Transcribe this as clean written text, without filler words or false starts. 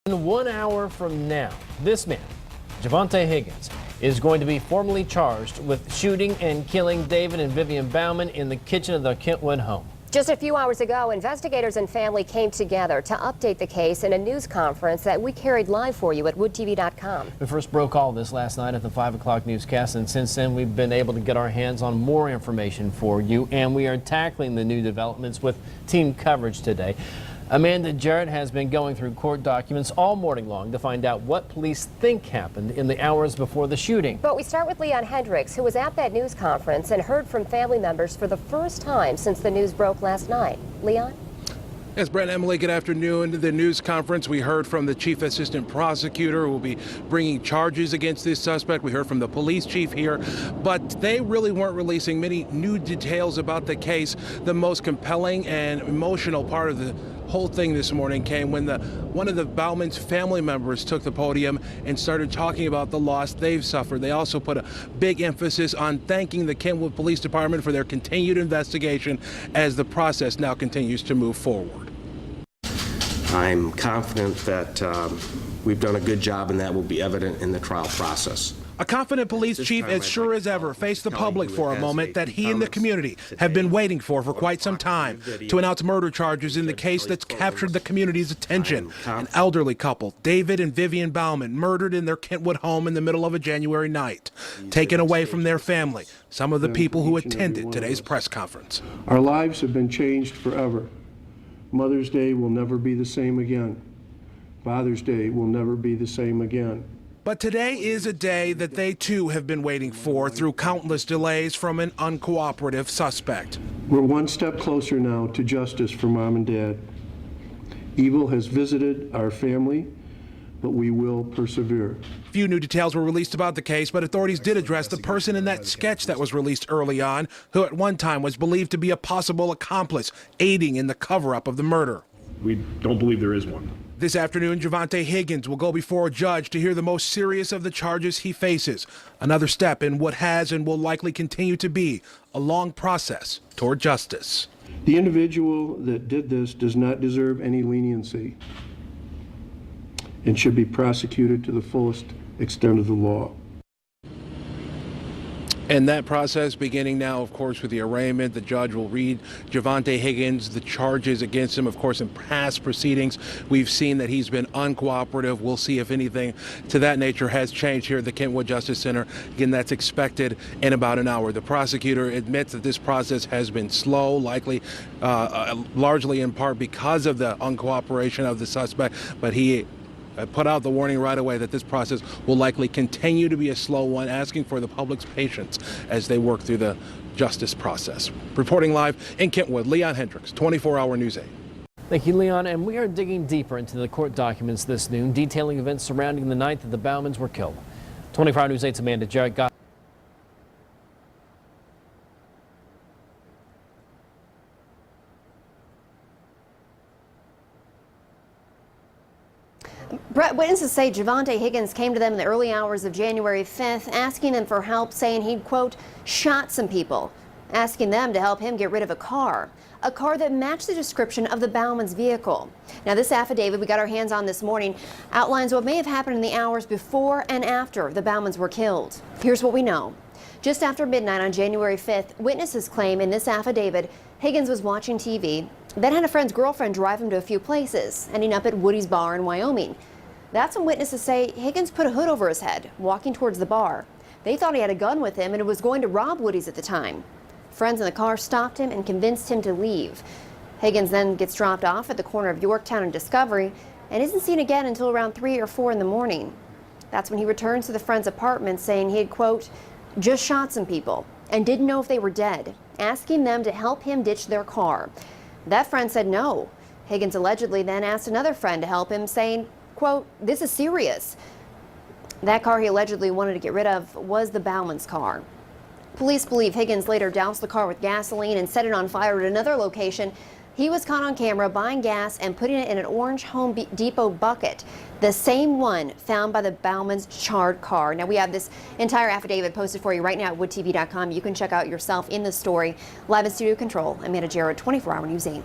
In 1 hour from now, this man, Javonte Higgins, is going to be formally charged with shooting and killing David and Vivian Bauman in the kitchen of their Kentwood home. Just a few hours ago, investigators and family came together to update the case in a news conference that we carried live for you at woodtv.com. We first broke all this last night at the 5 o'clock newscast, and since then we've been able to get our hands on more information for you, and we are tackling the new developments with team coverage today. Amanda Jarrett has been going through court documents all morning long to find out what police think happened in the hours before the shooting. But we start with Leon Hendricks, who was at that news conference and heard from family members for the first time since the news broke last night. Leon? Yes, Brett, Emily, good afternoon. The news conference, we heard from the chief assistant prosecutor who will be bringing charges against this suspect. We heard from the police chief here, but they really weren't releasing many new details about the case. The most compelling and emotional part of the whole thing this morning came when one of the Bauman's family members took the podium and started talking about the loss they've suffered. They also put a big emphasis on thanking the Kentwood Police Department for their continued investigation as the process now continues to move forward. I'm confident that we've done a good job, and that will be evident in the trial process. A confident police chief, as sure as ever, faced the public for a moment that he and the community have been waiting for quite some time, to announce murder charges in the case that's captured the community's attention. An elderly couple, David and Vivian Bauman, murdered in their Kentwood home in the middle of a January night, taken away from their family, some of the people who attended today's press conference. Our lives have been changed forever. Mother's Day will never be the same again. Father's Day will never be the same again. But today is a day that they too have been waiting for through countless delays from an uncooperative suspect. We're one step closer now to justice for Mom and Dad. Evil has visited our family, but we will persevere. Few new details were released about the case, but authorities did address the person in that sketch that was released early on, who at one time was believed to be a possible accomplice, aiding in the cover-up of the murder. We don't believe there is one. This afternoon, Javonte Higgins will go before a judge to hear the most serious of the charges he faces. Another step in what has and will likely continue to be a long process toward justice. The individual that did this does not deserve any leniency and should be prosecuted to the fullest extent of the law. And that process beginning now, of course, with the arraignment. The judge will read Javonte Higgins, the charges against him. Of course, in past proceedings, we've seen that he's been uncooperative. We'll see if anything to that nature has changed here at the Kentwood Justice Center. Again, that's expected in about an hour. The prosecutor admits that this process has been slow, likely largely in part because of the uncooperation of the suspect, but he put out the warning right away that this process will likely continue to be a slow one, asking for the public's patience as they work through the justice process. Reporting live in Kentwood, Leon Hendricks, 24-Hour News 8. Thank you, Leon. And we are digging deeper into the court documents this noon, detailing events surrounding the night that the Baumans were killed. 24-Hour News 8's Amanda Jarrett got Brett, witnesses say Javonte Higgins came to them in the early hours of January 5th, asking them for help, saying he'd, quote, shot some people, asking them to help him get rid of a car that matched the description of the Bauman's vehicle. Now, this affidavit we got our hands on this morning outlines what may have happened in the hours before and after the Baumans were killed. Here's what we know. Just after midnight on January 5th, witnesses claim in this affidavit Higgins was watching TV, then had a friend's girlfriend drive him to a few places, ending up at Woody's Bar in Wyoming. That's when witnesses say Higgins put a hood over his head, walking towards the bar. They thought he had a gun with him and was going to rob Woody's at the time. Friends in the car stopped him and convinced him to leave. Higgins then gets dropped off at the corner of Yorktown and Discovery and isn't seen again until around 3 or 4 in the morning. That's when he returns to the friend's apartment saying he had, quote, just shot some people and didn't know if they were dead, asking them to help him ditch their car. That friend said no. Higgins allegedly then asked another friend to help him, saying, quote, this is serious. That car he allegedly wanted to get rid of was the Bauman's car. Police believe Higgins later doused the car with gasoline and set it on fire at another location. He was caught on camera buying gas and putting it in an orange Home Depot bucket, the same one found by the Bauman's charred car. Now, we have this entire affidavit posted for you right now at woodtv.com. You can check out yourself in the story. Live in Studio Control, Amanda Jarrett, 24-Hour News 8.